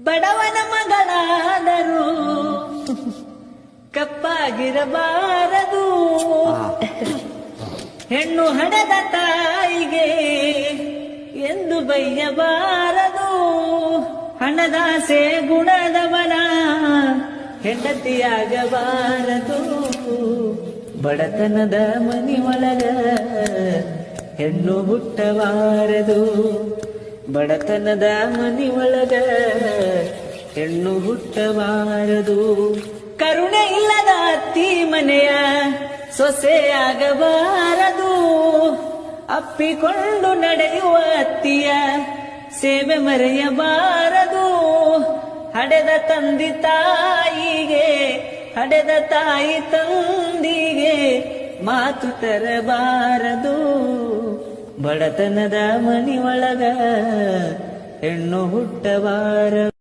ಬಡವನ ಮಗಳಾದರೂ ಕಪ್ಪಾಗಿರಬಾರದು. ಹೆಣ್ಣು ಹಡೆದ ತಾಯಿಗೆ ಎಂದು ಬೈಯಬಾರದು. ಹಣದಾಸೆ ಗುಣದವನ ಹೆಂಡತಿಯಾಗಬಾರದು. ಬಡತನದ ಮನಿ ಒಳಗ ಹೆಣ್ಣು ಹುಟ್ಟಬಾರದು. ಬಡತನದ ಮನಿ ಒಳಗ ಹೆಣ್ಣು ಹುಟ್ಟಬಾರದು. ಕರುಣೆ ಇಲ್ಲದ ಅತ್ತಿ ಮನೆಯ ಸೊಸೆಯಾಗಬಾರದು. ಅಪ್ಪಿಕೊಂಡು ನಡೆಯುವ ಅತ್ತಿಯ ಸೇವೆ ಮರೆಯಬಾರದು. ಹಡೆದ ತಂದಿ ತಾಯಿಗೆ ಹಡೆದ ತಾಯಿ ತಂದಿಗೆ ಮಾತು ತರಬಾರದು. ಬಡತನದ ಮನಿ ಒಳಗ ಹೆಣ್ಣು ಹುಟ್ಟಬಾರದು.